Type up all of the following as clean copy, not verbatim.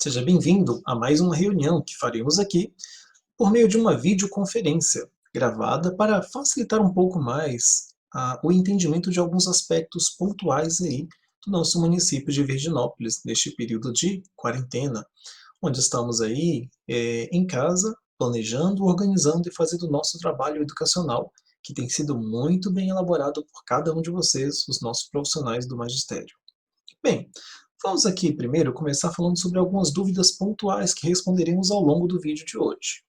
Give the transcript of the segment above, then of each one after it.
Seja bem-vindo a mais uma reunião que faremos aqui por meio de uma videoconferência gravada para facilitar um pouco mais o entendimento de alguns aspectos pontuais aí do nosso município de Virginópolis neste período de quarentena, onde estamos aí em casa, planejando, organizando e fazendo o nosso trabalho educacional, que tem sido muito bem elaborado por cada um de vocês, os nossos profissionais do magistério. Bem, vamos aqui primeiro começar falando sobre algumas dúvidas pontuais que responderemos ao longo do vídeo de hoje.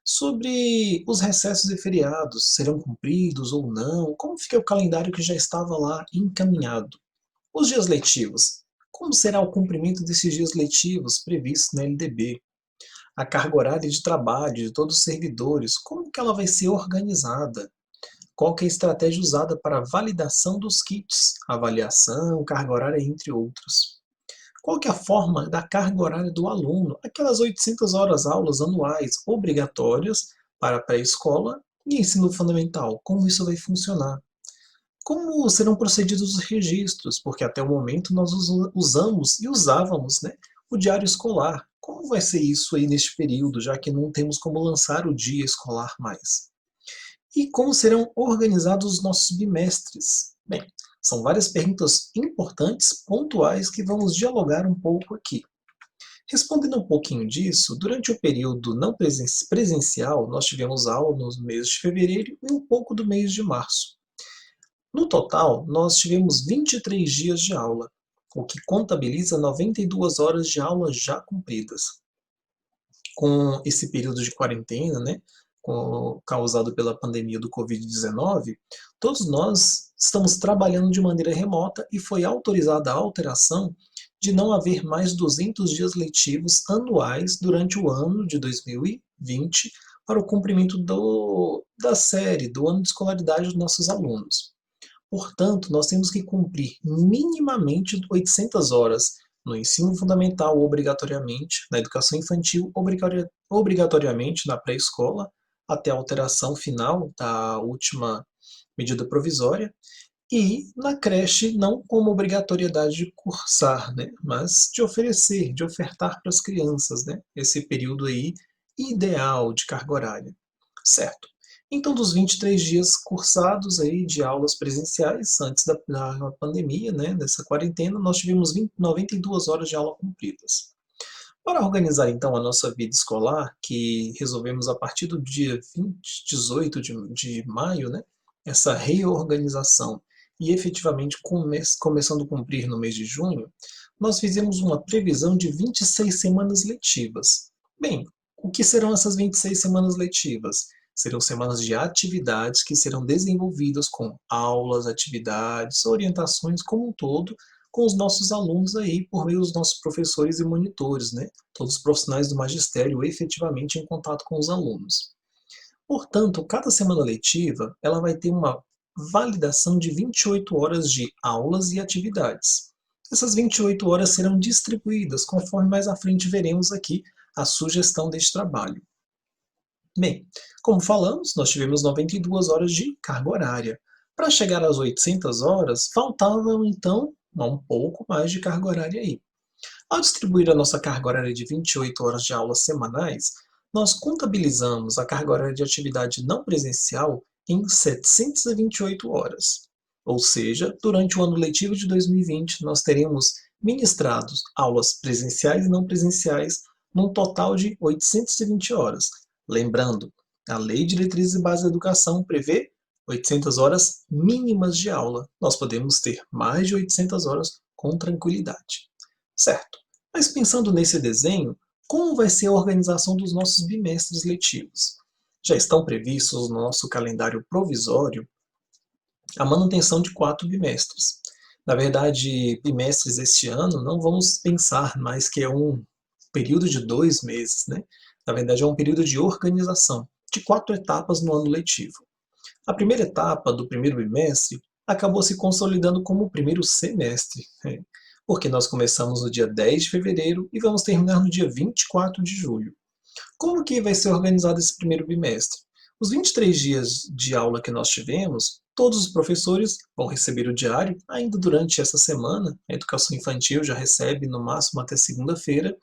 Sobre os recessos e feriados, serão cumpridos ou não? Como fica o calendário que já estava lá encaminhado? Os dias letivos, como será o cumprimento desses dias letivos previstos na LDB? A carga horária de trabalho de todos os servidores, como que ela vai ser organizada? Qual que é a estratégia usada para a validação dos kits, avaliação, carga horária, entre outros? Qual que é a forma da carga horária do aluno? Aquelas 800 horas aulas anuais obrigatórias para pré-escola e ensino fundamental. Como isso vai funcionar? Como serão procedidos os registros? Porque até o momento nós usamos e usávamos, né, o diário escolar. Como vai ser isso aí neste período, já que não temos como lançar o dia escolar mais? E como serão organizados os nossos bimestres? Bem, são várias perguntas importantes, pontuais, que vamos dialogar um pouco aqui. Respondendo um pouquinho disso, durante o período não presencial, nós tivemos aula no mês de fevereiro e um pouco do mês de março. No total, nós tivemos 23 dias de aula, o que contabiliza 92 horas de aula já cumpridas. Com esse período de quarentena, né, causado pela pandemia do Covid-19, todos nós estamos trabalhando de maneira remota e foi autorizada a alteração de não haver mais 200 dias letivos anuais durante o ano de 2020 para o cumprimento da série, do ano de escolaridade dos nossos alunos. Portanto, nós temos que cumprir minimamente 800 horas no ensino fundamental obrigatoriamente, na educação infantil obrigatoriamente, na pré-escola, até a alteração final da última medida provisória, e na creche não como obrigatoriedade de cursar, né, mas de oferecer, de ofertar para as crianças, né, esse período aí ideal de carga horária, certo? Então, dos 23 dias cursados aí de aulas presenciais antes da pandemia, né, dessa quarentena, nós tivemos 92 horas de aula cumpridas. Para organizar então a nossa vida escolar, que resolvemos a partir do dia 18 de maio, né, essa reorganização e efetivamente começando a cumprir no mês de junho, nós fizemos uma previsão de 26 semanas letivas. Bem, o que serão essas 26 semanas letivas? Serão semanas de atividades que serão desenvolvidas com aulas, atividades, orientações como um todo, com os nossos alunos aí, por meio dos nossos professores e monitores, né? Todos os profissionais do magistério efetivamente em contato com os alunos. Portanto, cada semana letiva, ela vai ter uma validação de 28 horas de aulas e atividades. Essas 28 horas serão distribuídas, conforme mais à frente veremos aqui a sugestão deste trabalho. Bem, como falamos, nós tivemos 92 horas de carga horária. Para chegar às 800 horas, faltavam então um pouco mais de carga horária aí. Ao distribuir a nossa carga horária de 28 horas de aulas semanais, nós contabilizamos a carga horária de atividade não presencial em 728 horas. Ou seja, durante o ano letivo de 2020, nós teremos ministrados aulas presenciais e não presenciais num total de 820 horas. Lembrando, a Lei de Diretrizes e Bases da Educação prevê 800 horas mínimas de aula. Nós podemos ter mais de 800 horas com tranquilidade. Certo. Mas pensando nesse desenho, como vai ser a organização dos nossos bimestres letivos? Já estão previstos no nosso calendário provisório a manutenção de 4 bimestres. Na verdade, bimestres este ano não vamos pensar mais que é um período de 2 meses, né? Na verdade, é um período de organização, de 4 etapas no ano letivo. A primeira etapa do primeiro bimestre acabou se consolidando como o primeiro semestre, né? Porque nós começamos no dia 10 de fevereiro e vamos terminar no dia 24 de julho. Como que vai ser organizado esse primeiro bimestre? Os 23 dias de aula que nós tivemos, todos os professores vão receber o diário ainda durante essa semana. A educação infantil já recebe no máximo até segunda-feira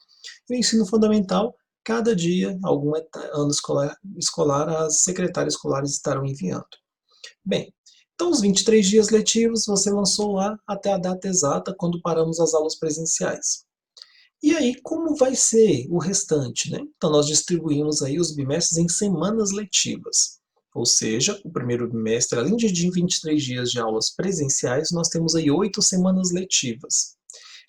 E o ensino fundamental, cada dia, algum ano escolar, as secretárias escolares estarão enviando. Bem, então os 23 dias letivos você lançou lá até a data exata quando paramos as aulas presenciais. E aí, como vai ser o restante, né? Então, nós distribuímos aí os bimestres em semanas letivas. Ou seja, o primeiro bimestre, além de 23 dias de aulas presenciais, nós temos aí 8 semanas letivas.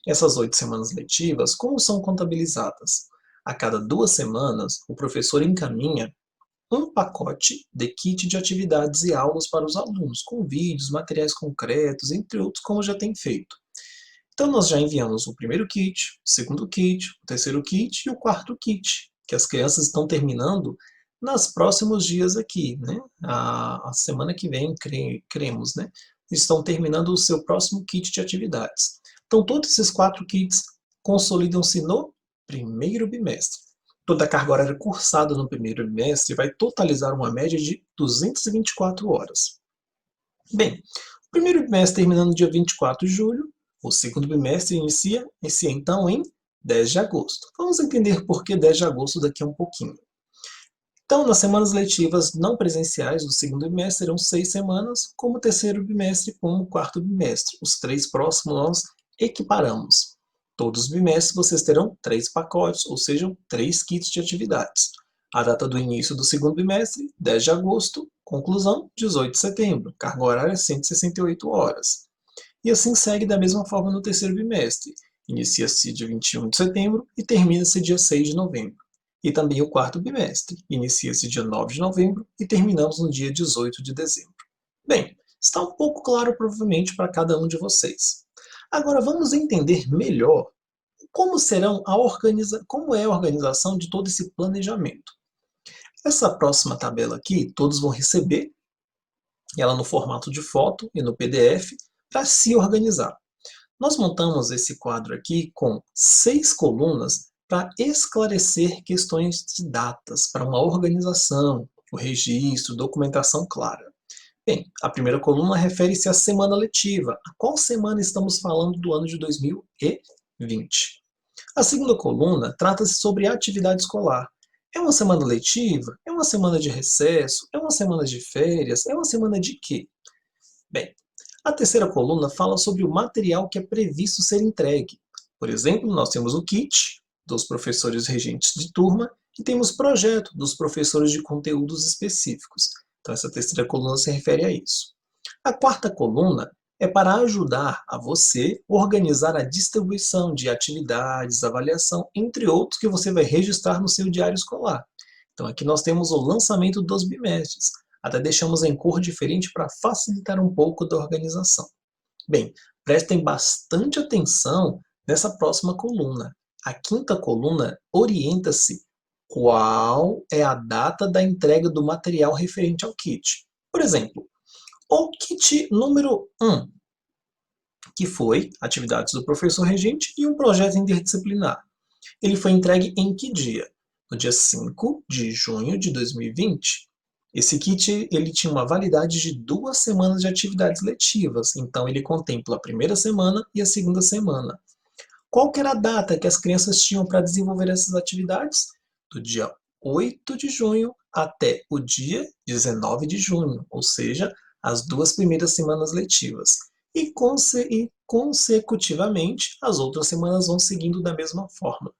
Essas 8 semanas letivas, como são contabilizadas? A cada 2 semanas, o professor encaminha um pacote de kit de atividades e aulas para os alunos, com vídeos, materiais concretos, entre outros, como já tem feito. Então, nós já enviamos o primeiro kit, o segundo kit, o terceiro kit e o quarto kit, que as crianças estão terminando nos próximos dias aqui, né? A semana que vem, cremos, né? Estão terminando o seu próximo kit de atividades. Então, todos esses 4 kits consolidam-se no primeiro bimestre. Toda a carga horária cursada no primeiro bimestre vai totalizar uma média de 224 horas. Bem, o primeiro bimestre terminando no dia 24 de julho, o segundo bimestre inicia então em 10 de agosto. Vamos entender por que 10 de agosto daqui a um pouquinho. Então, nas semanas letivas não presenciais do segundo bimestre serão 6 semanas, como o terceiro bimestre como o quarto bimestre. Os 3 próximos nós equiparamos. Todos os bimestres vocês terão 3 pacotes, ou seja, 3 kits de atividades. A data do início do segundo bimestre, 10 de agosto, conclusão, 18 de setembro, carga horária 168 horas. E assim segue da mesma forma no terceiro bimestre. Inicia-se dia 21 de setembro e termina-se dia 6 de novembro. E também o quarto bimestre. Inicia-se dia 9 de novembro e terminamos no dia 18 de dezembro. Bem, está um pouco claro provavelmente para cada um de vocês. Agora vamos entender melhor como é a organização de todo esse planejamento. Essa próxima tabela aqui, todos vão receber ela no formato de foto e no PDF para se organizar. Nós montamos esse quadro aqui com 6 colunas para esclarecer questões de datas, para uma organização, o registro, documentação clara. Bem, a primeira coluna refere-se à semana letiva. A qual semana estamos falando do ano de 2020? A segunda coluna trata-se sobre atividade escolar. É uma semana letiva? É uma semana de recesso? É uma semana de férias? É uma semana de quê? Bem, a terceira coluna fala sobre o material que é previsto ser entregue. Por exemplo, nós temos o kit dos professores regentes de turma e temos projeto dos professores de conteúdos específicos. Então, essa terceira coluna se refere a isso. A quarta coluna é para ajudar a você organizar a distribuição de atividades, avaliação, entre outros que você vai registrar no seu diário escolar. Então, aqui nós temos o lançamento dos bimestres. Até deixamos em cor diferente para facilitar um pouco da organização. Bem, prestem bastante atenção nessa próxima coluna. A quinta coluna orienta-se qual é a data da entrega do material referente ao kit. Por exemplo, o kit número 1, que foi atividades do professor regente e um projeto interdisciplinar. Ele foi entregue em que dia? No dia 5 de junho de 2020. Esse kit ele tinha uma validade de 2 semanas de atividades letivas, então ele contempla a primeira semana e a segunda semana. Qual que era a data que as crianças tinham para desenvolver essas atividades? Do dia 8 de junho até o dia 19 de junho, ou seja, as 2 primeiras semanas letivas. E consecutivamente, as outras semanas vão seguindo da mesma forma.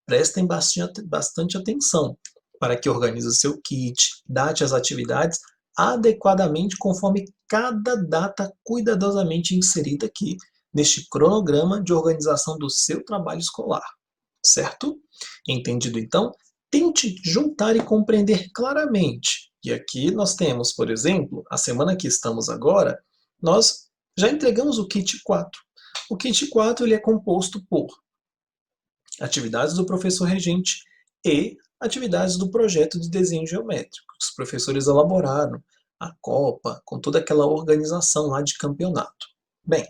Prestem bastante atenção para que organize o seu kit, date as atividades adequadamente conforme cada data cuidadosamente inserida aqui neste cronograma de organização do seu trabalho escolar, certo? Entendido então? Tente juntar e compreender claramente. E aqui nós temos, por exemplo, a semana que estamos agora, nós já entregamos o kit 4. O kit 4 ele é composto por atividades do professor regente e atividades do projeto de desenho geométrico, que os professores elaboraram, a Copa, com toda aquela organização lá de campeonato. Bem,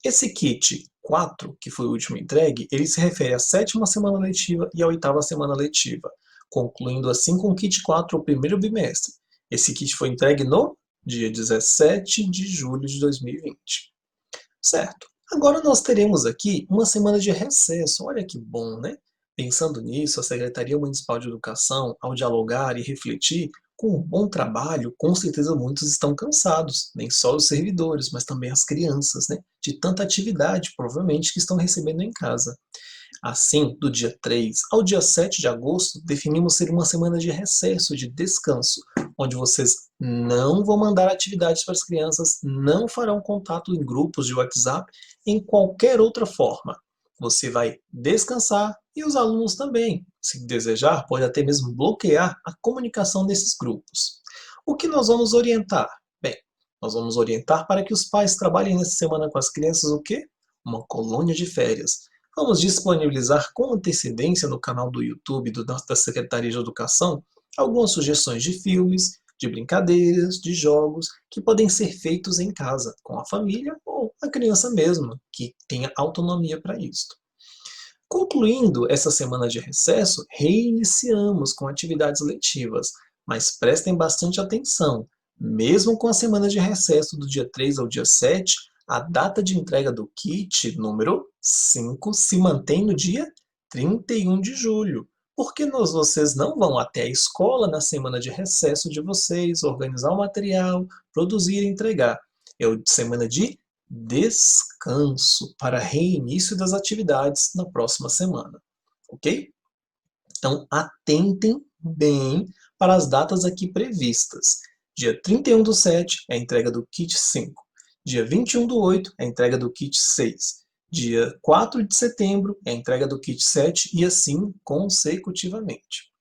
esse kit 4, que foi o último entregue, ele se refere à 7ª semana letiva e à 8ª semana letiva, concluindo assim com o kit 4 o primeiro bimestre. Esse kit foi entregue no dia 17 de julho de 2020. Certo. Agora nós teremos aqui uma semana de recesso. Olha que bom, né? Pensando nisso, a Secretaria Municipal de Educação, ao dialogar e refletir, com um bom trabalho, com certeza muitos estão cansados, nem só os servidores, mas também as crianças, né? De tanta atividade, provavelmente, que estão recebendo em casa. Assim, do dia 3 ao dia 7 de agosto, definimos ser uma semana de recesso, de descanso, onde vocês não vão mandar atividades para as crianças, não farão contato em grupos de WhatsApp, em qualquer outra forma. Você vai descansar e os alunos também. Se desejar, pode até mesmo bloquear a comunicação desses grupos. O que nós vamos orientar? Bem, nós vamos orientar para que os pais trabalhem nessa semana com as crianças o quê? Uma colônia de férias. Vamos disponibilizar com antecedência no canal do YouTube da Secretaria de Educação algumas sugestões de filmes, de brincadeiras, de jogos que podem ser feitos em casa, com a família ou a criança mesma, que tenha autonomia para isso. Concluindo essa semana de recesso, reiniciamos com atividades letivas, mas prestem bastante atenção. Mesmo com a semana de recesso do dia 3 ao dia 7, a data de entrega do kit número 5 se mantém no dia 31 de julho, porque vocês não vão até a escola na semana de recesso de vocês, organizar o material, produzir e entregar. É a semana de descanso para reinício das atividades na próxima semana, ok? Então, atentem bem para as datas aqui previstas. Dia 31/7 é a entrega do kit 5. Dia 21/8 é a entrega do kit 6. Dia 4 de setembro é a entrega do kit 7 e assim consecutivamente.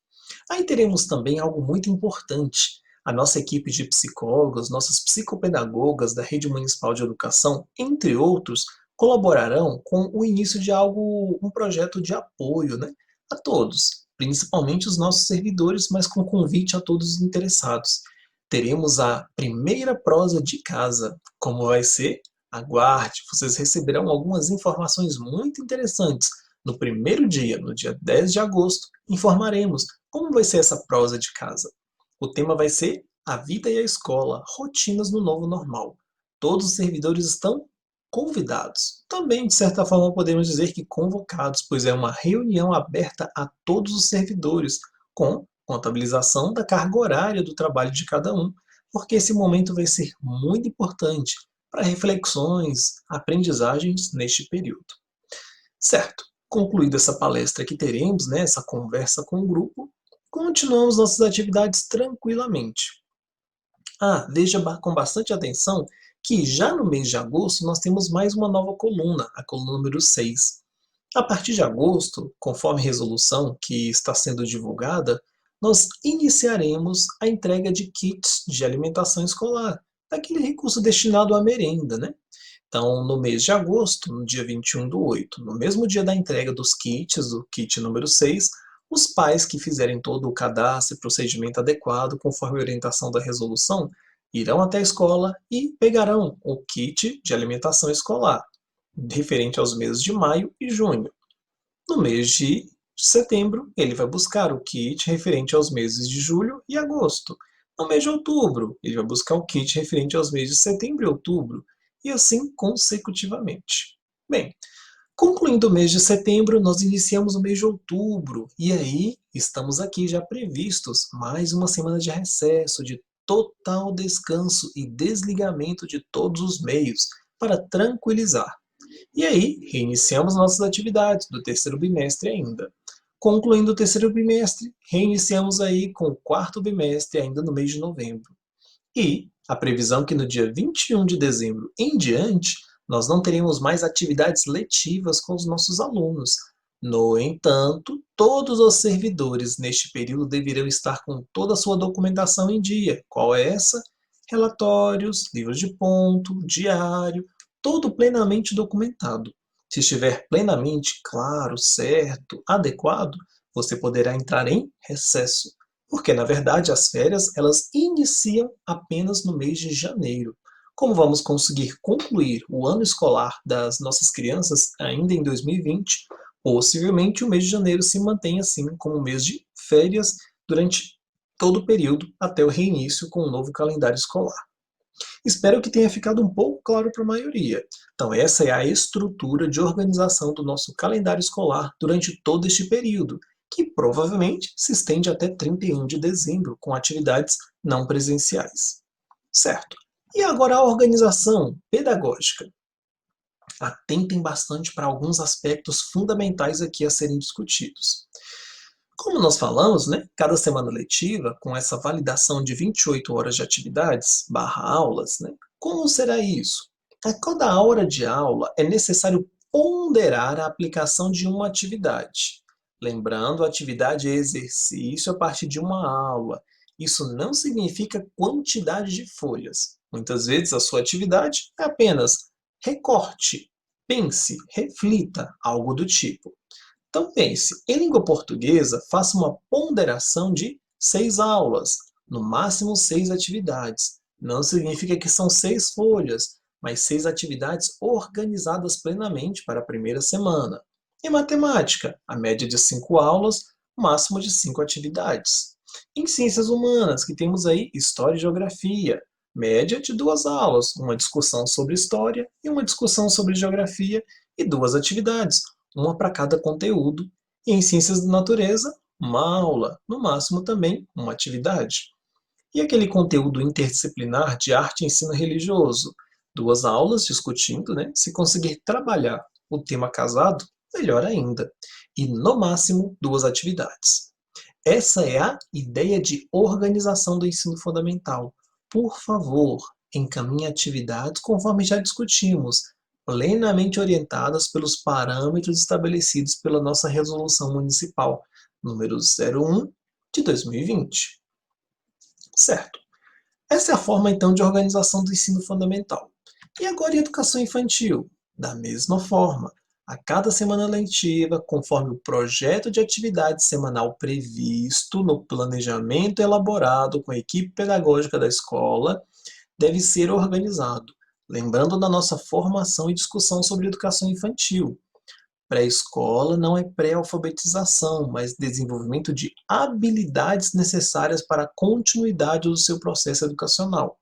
Aí teremos também algo muito importante. A nossa equipe de psicólogos, nossas psicopedagogas da Rede Municipal de Educação, entre outros, colaborarão com o início de um projeto de apoio, né, a todos, principalmente os nossos servidores, mas com convite a todos os interessados. Teremos a primeira prosa de casa. Como vai ser? Aguarde, vocês receberão algumas informações muito interessantes. No primeiro dia, no dia 10 de agosto, informaremos como vai ser essa prosa de casa. O tema vai ser a vida e a escola, rotinas no novo normal. Todos os servidores estão convidados. Também, de certa forma, podemos dizer que convocados, pois é uma reunião aberta a todos os servidores, com contabilização da carga horária do trabalho de cada um, porque esse momento vai ser muito importante para reflexões, aprendizagens neste período. Certo, concluída essa palestra que teremos, né, essa conversa com o grupo, continuamos nossas atividades tranquilamente. Veja com bastante atenção que já no mês de agosto nós temos mais uma nova coluna, a coluna número 6. A partir de agosto, conforme resolução que está sendo divulgada, nós iniciaremos a entrega de kits de alimentação escolar, daquele recurso destinado à merenda, né? Então, no mês de agosto, no dia 21/8, no mesmo dia da entrega dos kits, do kit número 6, os pais que fizerem todo o cadastro e procedimento adequado, conforme a orientação da resolução, irão até a escola e pegarão o kit de alimentação escolar, referente aos meses de maio e junho. No mês de setembro, ele vai buscar o kit referente aos meses de julho e agosto. No mês de outubro, ele vai buscar o kit referente aos meses de setembro e outubro, e assim consecutivamente. Bem, concluindo o mês de setembro, nós iniciamos o mês de outubro, e aí estamos aqui já previstos mais uma semana de recesso, de total descanso e desligamento de todos os meios, para tranquilizar. E aí, reiniciamos nossas atividades do terceiro bimestre ainda. Concluindo o terceiro bimestre, reiniciamos aí com o quarto bimestre ainda no mês de novembro. E a previsão é que no dia 21 de dezembro em diante, nós não teremos mais atividades letivas com os nossos alunos. No entanto, todos os servidores neste período deverão estar com toda a sua documentação em dia. Qual é essa? Relatórios, livros de ponto, diário, tudo plenamente documentado. Se estiver plenamente claro, certo, adequado, você poderá entrar em recesso, porque na verdade as férias elas iniciam apenas no mês de janeiro. Como vamos conseguir concluir o ano escolar das nossas crianças ainda em 2020, possivelmente o mês de janeiro se mantém assim como mês de férias durante todo o período até o reinício com o novo calendário escolar. Espero que tenha ficado um pouco claro para a maioria. Então, essa é a estrutura de organização do nosso calendário escolar durante todo este período, que provavelmente se estende até 31 de dezembro, com atividades não presenciais. Certo. E agora a organização pedagógica. Atentem bastante para alguns aspectos fundamentais aqui a serem discutidos. Como nós falamos, né, cada semana letiva, com essa validação de 28 horas de atividades, barra aulas, né, como será isso? A cada hora de aula é necessário ponderar a aplicação de uma atividade. Lembrando, a atividade é exercício a partir de uma aula. Isso não significa quantidade de folhas. Muitas vezes a sua atividade é apenas recorte, pense, reflita, algo do tipo. Então pense, em língua portuguesa, faça uma ponderação de 6 aulas, no máximo 6 atividades. Não significa que são 6 folhas, mas 6 atividades organizadas plenamente para a primeira semana. Em matemática, a média de 5 aulas, máximo de 5 atividades. Em ciências humanas, que temos aí História e Geografia, média de 2 aulas, uma discussão sobre História e uma discussão sobre Geografia e 2 atividades, uma para cada conteúdo, e em ciências da natureza, uma aula, no máximo também uma atividade. E aquele conteúdo interdisciplinar de arte e ensino religioso, 2 aulas discutindo, né? Se conseguir trabalhar o tema casado, melhor ainda. E no máximo 2 atividades. Essa é a ideia de organização do ensino fundamental. Por favor, encaminhe atividades conforme já discutimos, plenamente orientadas pelos parâmetros estabelecidos pela nossa resolução municipal, número 01 de 2020. Certo. Essa é a forma, então, de organização do ensino fundamental. E agora em educação infantil? Da mesma forma, a cada semana letiva, conforme o projeto de atividade semanal previsto no planejamento elaborado com a equipe pedagógica da escola, deve ser organizado, lembrando da nossa formação e discussão sobre educação infantil. Pré-escola não é pré-alfabetização, mas desenvolvimento de habilidades necessárias para a continuidade do seu processo educacional.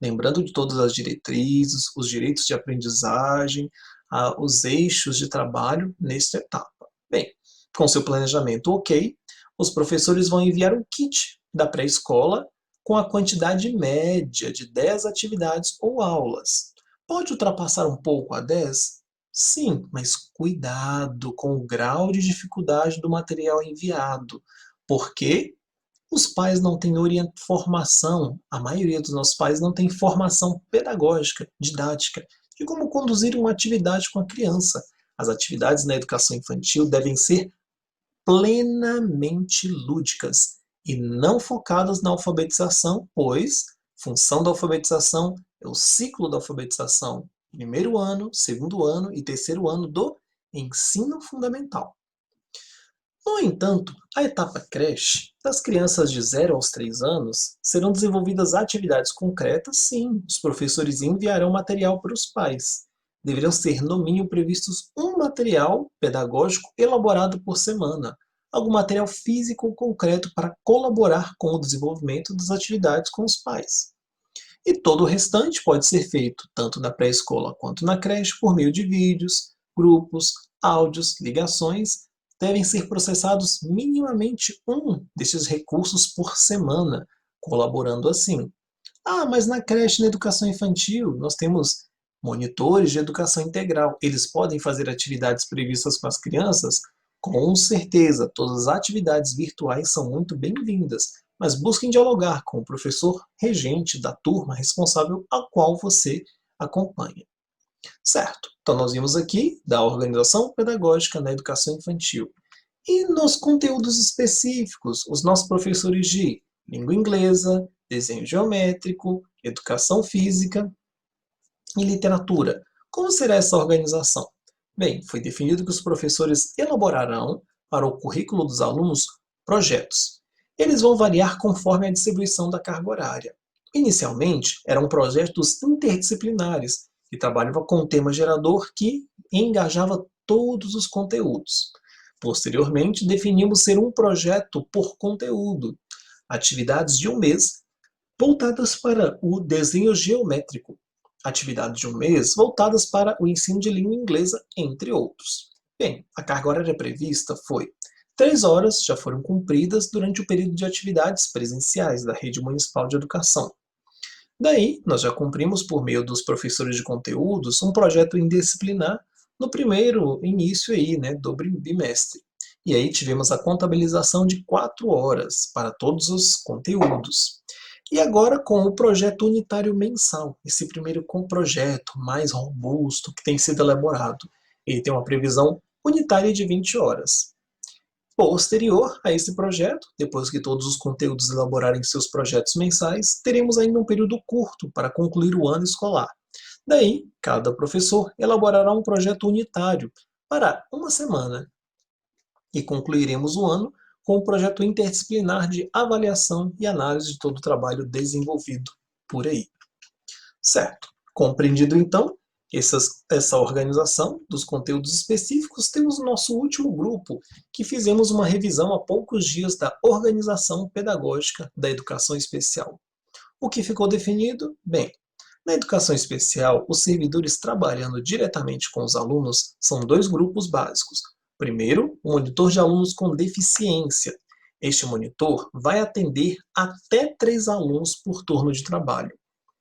Lembrando de todas as diretrizes, os direitos de aprendizagem, os eixos de trabalho nesta etapa. Bem, com seu planejamento ok, os professores vão enviar um kit da pré-escola com a quantidade média de 10 atividades ou aulas. Pode ultrapassar um pouco a 10? Sim, mas cuidado com o grau de dificuldade do material enviado, porque os pais não têm formação, a maioria dos nossos pais não tem formação pedagógica, didática, de como conduzir uma atividade com a criança. As atividades na educação infantil devem ser plenamente lúdicas e não focadas na alfabetização, pois função da alfabetização é o ciclo da alfabetização, primeiro ano, segundo ano e terceiro ano do ensino fundamental. No entanto, a etapa creche, das crianças de 0 aos 3 anos, serão desenvolvidas atividades concretas, sim, os professores enviarão material para os pais. Deverão ser, no mínimo, previstos um material pedagógico elaborado por semana, algum material físico concreto para colaborar com o desenvolvimento das atividades com os pais. E todo o restante pode ser feito, tanto na pré-escola quanto na creche, por meio de vídeos, grupos, áudios, ligações. Devem ser processados minimamente um desses recursos por semana, colaborando assim. Ah, mas na creche, na educação infantil, nós temos monitores de educação integral. Eles podem fazer atividades previstas com as crianças? Com certeza, todas as atividades virtuais são muito bem-vindas, mas busquem dialogar com o professor regente da turma responsável a qual você acompanha. Certo, então nós vimos aqui da organização pedagógica na educação infantil. E nos conteúdos específicos, os nossos professores de língua inglesa, desenho geométrico, educação física e literatura. Como será essa organização? Bem, foi definido que os professores elaborarão, para o currículo dos alunos, projetos. Eles vão variar conforme a distribuição da carga horária. Inicialmente, eram projetos interdisciplinares, que trabalhavam com um tema gerador que engajava todos os conteúdos. Posteriormente, definimos ser um projeto por conteúdo, atividades de um mês, voltadas para o desenho geométrico, atividades de um mês voltadas para o ensino de língua inglesa, entre outros. Bem, a carga horária prevista foi 3 horas, já foram cumpridas durante o período de atividades presenciais da Rede Municipal de Educação. Daí, nós já cumprimos, por meio dos professores de conteúdos, um projeto indisciplinar no primeiro início aí, né, do bimestre. E aí tivemos a contabilização de 4 horas para todos os conteúdos. E agora com o projeto unitário mensal, esse primeiro projeto mais robusto que tem sido elaborado. Ele tem uma previsão unitária de 20 horas. Posterior a esse projeto, depois que todos os conteúdos elaborarem seus projetos mensais, teremos ainda um período curto para concluir o ano escolar. Daí, cada professor elaborará um projeto unitário para uma semana e concluiremos o ano com o projeto interdisciplinar de avaliação e análise de todo o trabalho desenvolvido por aí. Certo. Compreendido então essa organização dos conteúdos específicos, temos o nosso último grupo, que fizemos uma revisão há poucos dias da organização pedagógica da educação especial. O que ficou definido? Bem, na educação especial, os servidores trabalhando diretamente com os alunos são dois grupos básicos. Primeiro, o monitor de alunos com deficiência. Este monitor vai atender até 3 alunos por turno de trabalho.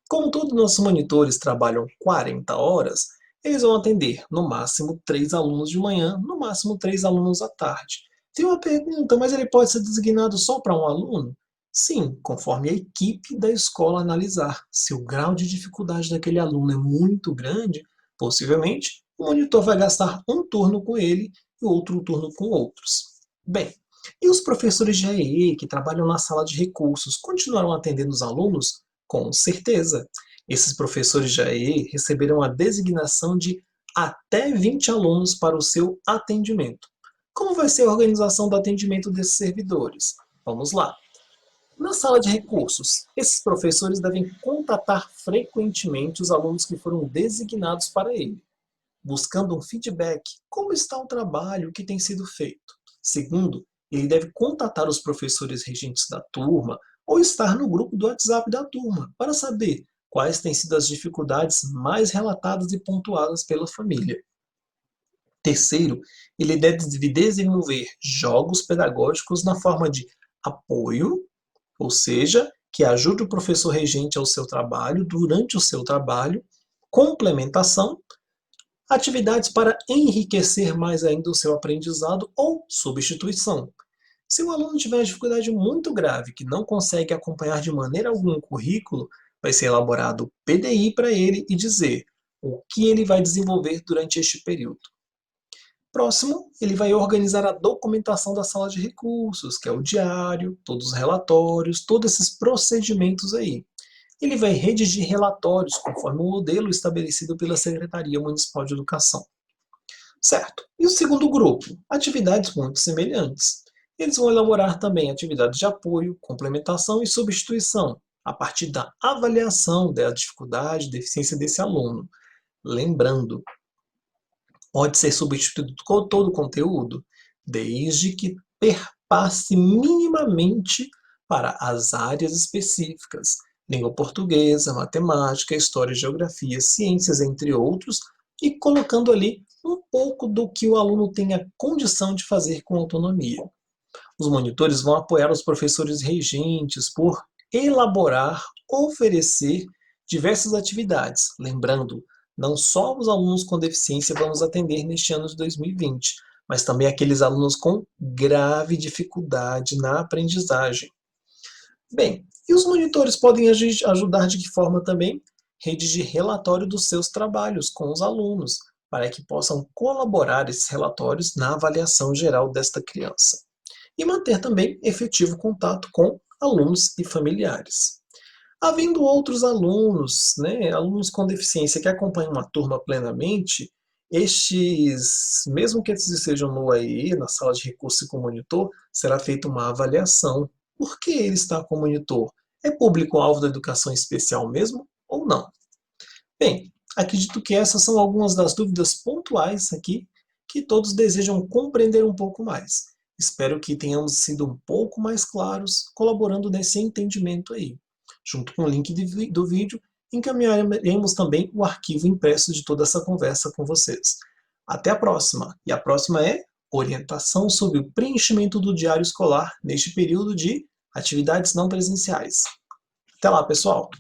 Como todos os nossos monitores trabalham 40 horas, eles vão atender no máximo 3 alunos de manhã, no máximo 3 alunos à tarde. Tem uma pergunta, mas ele pode ser designado só para um aluno? Sim, conforme a equipe da escola analisar. Se o grau de dificuldade daquele aluno é muito grande, possivelmente o monitor vai gastar um turno com ele e outro turno com outros. Bem, e os professores de AEE que trabalham na sala de recursos continuarão atendendo os alunos? Com certeza. Esses professores de AEE receberão a designação de até 20 alunos para o seu atendimento. Como vai ser a organização do atendimento desses servidores? Vamos lá. Na sala de recursos, esses professores devem contatar frequentemente os alunos que foram designados para ele, buscando um feedback, como está o trabalho que tem sido feito. Segundo, ele deve contatar os professores regentes da turma ou estar no grupo do WhatsApp da turma para saber quais têm sido as dificuldades mais relatadas e pontuadas pela família. Terceiro, ele deve desenvolver jogos pedagógicos na forma de apoio, ou seja, que ajude o professor regente ao seu trabalho, durante o seu trabalho, complementação, atividades para enriquecer mais ainda o seu aprendizado ou substituição. Se o aluno tiver uma dificuldade muito grave que não consegue acompanhar de maneira alguma o currículo, vai ser elaborado PDI para ele e dizer o que ele vai desenvolver durante este período. Próximo, ele vai organizar a documentação da sala de recursos, que é o diário, todos os relatórios, todos esses procedimentos aí. Ele vai redigir relatórios conforme o modelo estabelecido pela Secretaria Municipal de Educação. Certo. E o segundo grupo? Atividades muito semelhantes. Eles vão elaborar também atividades de apoio, complementação e substituição, a partir da avaliação da dificuldade e deficiência desse aluno. Lembrando, pode ser substituído com todo o conteúdo, desde que perpasse minimamente para as áreas específicas, língua portuguesa, matemática, história, geografia, ciências, entre outros, e colocando ali um pouco do que o aluno tem a condição de fazer com autonomia. Os monitores vão apoiar os professores regentes por elaborar, oferecer diversas atividades. Lembrando, não só os alunos com deficiência vamos atender neste ano de 2020, mas também aqueles alunos com grave dificuldade na aprendizagem. Bem, e os monitores podem ajudar de que forma também? Redigir relatório dos seus trabalhos com os alunos, para que possam colaborar esses relatórios na avaliação geral desta criança. E manter também efetivo contato com alunos e familiares. Havendo outros alunos, alunos com deficiência que acompanham uma turma plenamente, estes, mesmo que esses estejam no AE, na sala de recursos e com monitor, será feita uma avaliação. Por que ele está com monitor? É público-alvo da educação especial mesmo ou não? Bem, acredito que essas são algumas das dúvidas pontuais aqui que todos desejam compreender um pouco mais. Espero que tenhamos sido um pouco mais claros, colaborando nesse entendimento aí. Junto com o link do vídeo, encaminharemos também o arquivo impresso de toda essa conversa com vocês. Até a próxima! E a próxima é orientação sobre o preenchimento do diário escolar neste período de atividades não presenciais. Até lá, pessoal!